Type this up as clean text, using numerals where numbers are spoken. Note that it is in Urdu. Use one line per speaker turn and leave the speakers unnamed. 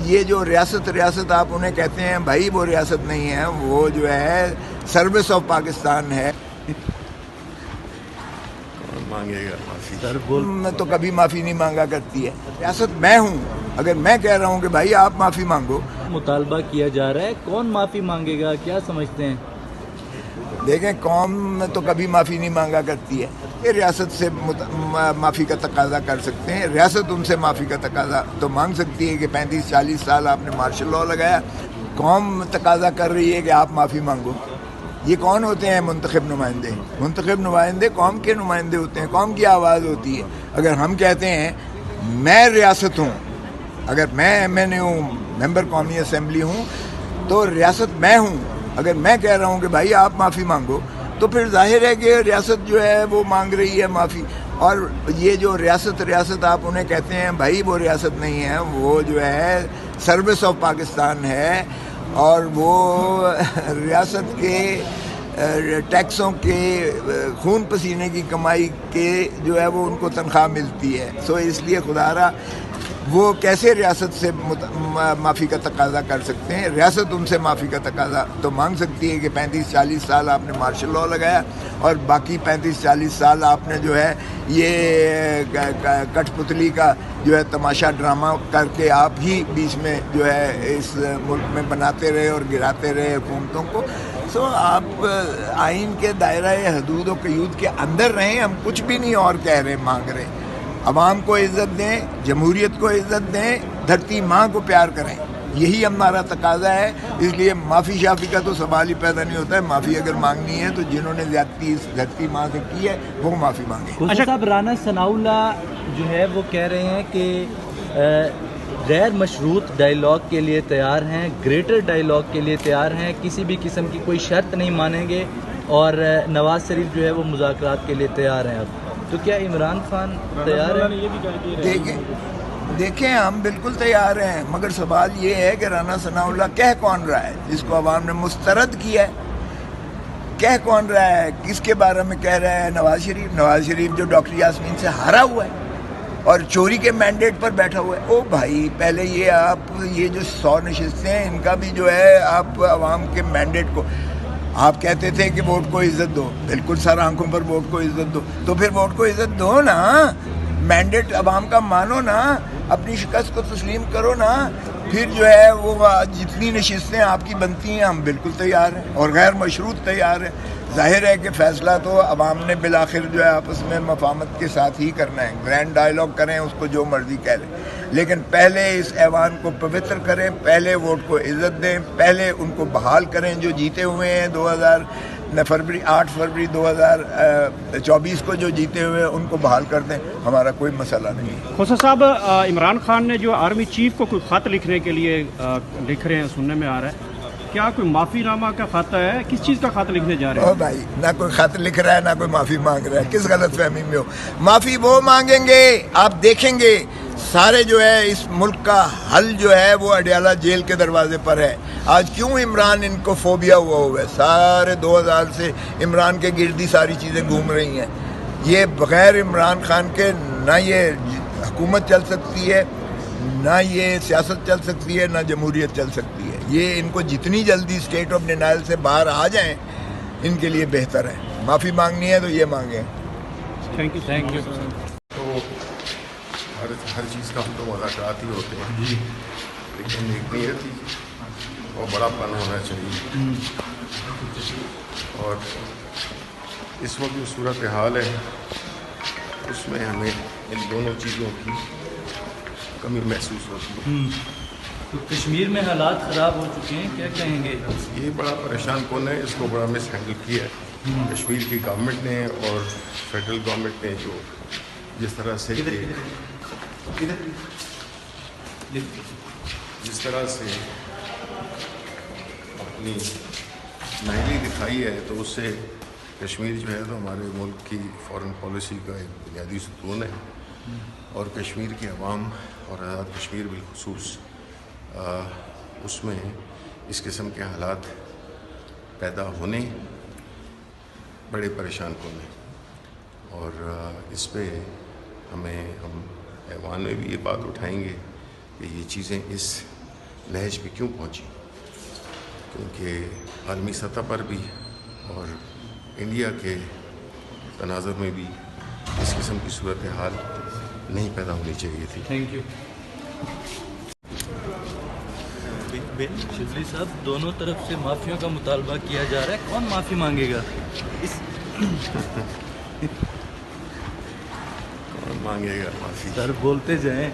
یہ جو ریاست آپ انہیں کہتے ہیں بھائی، وہ ریاست نہیں ہے، وہ جو ہے سروس آف پاکستان ہے۔
مانگے گا معافی؟
تو کبھی معافی نہیں مانگا کرتی ہے ریاست۔ میں ہوں، اگر میں کہہ رہا ہوں کہ بھائی آپ معافی مانگو۔
مطالبہ کیا جا رہا ہے، کون معافی مانگے گا، کیا سمجھتے ہیں؟
دیکھیں، قوم تو کبھی معافی نہیں مانگا کرتی ہے، یہ ریاست سے معافی کا تقاضا کر سکتے ہیں، ریاست ان سے معافی کا تقاضا تو مانگ سکتی ہے کہ 35-40 سال آپ نے مارشل لاء لگایا، قوم تقاضا کر رہی ہے کہ آپ معافی مانگو۔ یہ کون ہوتے ہیں؟ منتخب نمائندے۔ منتخب نمائندے قوم کے نمائندے ہوتے ہیں، قوم کی آواز ہوتی ہے۔ اگر ہم کہتے ہیں میں ریاست ہوں، اگر میں MNA ہوں، ممبر قومی اسمبلی ہوں، تو ریاست میں ہوں، اگر میں کہہ رہا ہوں کہ بھائی آپ معافی مانگو، تو پھر ظاہر ہے کہ ریاست جو ہے وہ مانگ رہی ہے معافی۔ اور یہ جو ریاست آپ انہیں کہتے ہیں بھائی، وہ ریاست نہیں ہے، وہ جو ہے سروس آف پاکستان ہے، اور وہ ریاست کے ٹیکسوں کے خون پسینے کی کمائی کے جو ہے وہ ان کو تنخواہ ملتی ہے۔ سو اس لیے خدا را وہ کیسے ریاست سے معافی کا تقاضا کر سکتے ہیں؟ ریاست ان سے معافی کا تقاضا تو مانگ سکتی ہے کہ 35-40 سال آپ نے مارشل لاء لگایا، اور باقی 35-40 سال آپ نے جو ہے یہ کٹھ پتلی کا جو ہے تماشا ڈرامہ کر کے آپ ہی بیچ میں جو ہے اس ملک میں بناتے رہے اور گراتے رہے حکومتوں کو۔ سو آپ آئین کے دائرہ حدود و قیود کے اندر رہیں، ہم کچھ بھی نہیں اور کہہ رہے، مانگ رہے۔ عوام کو عزت دیں، جمہوریت کو عزت دیں، دھرتی ماں کو پیار کریں، یہی ہمارا تقاضا ہے۔ اس لیے معافی شافی کا تو سوال ہی پیدا نہیں ہوتا ہے۔ معافی اگر مانگنی ہے تو جنہوں نے زیادتی اس دھرتی ماں سے کی ہے وہ معافی مانگیں۔
اچھا صاحب، رانا ثناءاللہ جو ہے وہ کہہ رہے ہیں کہ غیر مشروط ڈائیلاگ کے لیے تیار ہیں، گریٹر ڈائیلاگ کے لیے تیار ہیں، کسی بھی قسم کی کوئی شرط نہیں مانیں گے، اور نواز شریف جو ہے وہ مذاکرات کے لیے تیار ہیں۔ اب تو کیا عمران خان تیار ہیں؟
دیکھیں ہم بالکل تیار ہیں، مگر سوال یہ ہے کہ رانا ثناءاللہ کہہ کون رہا ہے جس کو عوام نے مسترد کیا ہے؟ کہہ کون رہا ہے؟ کس کے بارے میں کہہ رہا ہے؟ نواز شریف جو ڈاکٹر یاسمین سے ہارا ہوا ہے اور چوری کے مینڈیٹ پر بیٹھا ہوا ہے۔ او بھائی، پہلے یہ آپ یہ جو 100 نشستیں ہیں ان کا بھی جو ہے آپ عوام کے مینڈیٹ کو، آپ کہتے تھے کہ ووٹ کو عزت دو، بالکل سر آنکھوں پر ووٹ کو عزت دو، تو پھر ووٹ کو عزت دو نا، مینڈیٹ عوام کا مانو نا، اپنی شکست کو تسلیم کرو نا، پھر جو ہے وہ جتنی نشستیں آپ کی بنتی ہیں ہم بالکل تیار ہیں، اور غیر مشروط تیار ہیں۔ ظاہر ہے کہ فیصلہ تو عوام نے بالآخر جو ہے آپس میں مفاہمت کے ساتھ ہی کرنا ہے، گرینڈ ڈائیلاگ کریں، اس کو جو مرضی کہہ لیں، لیکن پہلے اس ایوان کو پوتر کریں، پہلے ووٹ کو عزت دیں، پہلے ان کو بحال کریں جو جیتے ہوئے ہیں 8 فروری 2024 کو جو جیتے ہوئے ہیں ان کو بحال کر دیں، ہمارا کوئی مسئلہ نہیں ہے۔
کھوسہ صاحب، عمران خان نے جو آرمی چیف کو کوئی خط لکھنے کے لیے لکھ رہے ہیں، سننے میں آ رہا ہے، کیا کوئی معافی نامہ کا خط ہے؟ کس چیز کا خط لکھنے جا رہے ہیں؟
بھائی، نہ کوئی خط لکھ رہا ہے نہ کوئی معافی مانگ رہا ہے، کس غلط فہمی میں ہو؟ معافی وہ مانگیں گے، آپ دیکھیں گے سارے جو ہے اس ملک کا حل جو ہے وہ اڈیالہ جیل کے دروازے پر ہے۔ آج کیوں عمران ان کو فوبیا ہوا ہے؟ سارے 2000 سے عمران کے گردی ساری چیزیں گھوم رہی ہیں۔ یہ بغیر عمران خان کے نہ یہ حکومت چل سکتی ہے، نہ یہ سیاست چل سکتی ہے، نہ جمہوریت چل سکتی ہے۔ یہ ان کو جتنی جلدی اسٹیٹ آف ڈینائل سے باہر آ جائیں ان کے لیے بہتر ہے۔ معافی مانگنی ہے تو یہ مانگیں۔
Thank you.
تو ہر چیز کا ہم تو مذاکرات ہی ہوتے ہیں، لیکن ایک نیت ہی اور بڑا پن ہونا چاہیے، اور اس وقت جو صورتحال ہے اس میں ہمیں ان دونوں چیزوں کی کمی محسوس ہوتی ہے۔
تو کشمیر میں حالات خراب ہو چکے ہیں، کیا کہیں گے؟
یہ بڑا پریشان کن ہے، اس کو بڑا مس ہینڈل کیا ہے کشمیر کی گورنمنٹ نے اور فیڈرل گورنمنٹ نے، جو جس طرح سے اپنی نااہلی دکھائی ہے، تو اس سے کشمیر جو ہے تو ہمارے ملک کی فارن پالیسی کا ایک بنیادی ستون ہے، اور کشمیر کے عوام اور آزاد کشمیر بالخصوص اس میں اس قسم کے حالات پیدا ہونے بڑے پریشان کن ہیں، اور اس پہ ہم ایوان میں بھی یہ بات اٹھائیں گے کہ یہ چیزیں اس نہج پہ کیوں پہنچی، کیونکہ عالمی سطح پر بھی اور انڈیا کے تناظر میں بھی اس قسم کی صورتحال نہیں پیدا ہونی چاہیے تھی.
Thank you. شبلی صاحب، دونوں طرف سے معافیوں کا مطالبہ کیا جا رہا ہے، کون معافی مانگے گا؟
کون مانگے گا معافی؟
سر بولتے جائیں.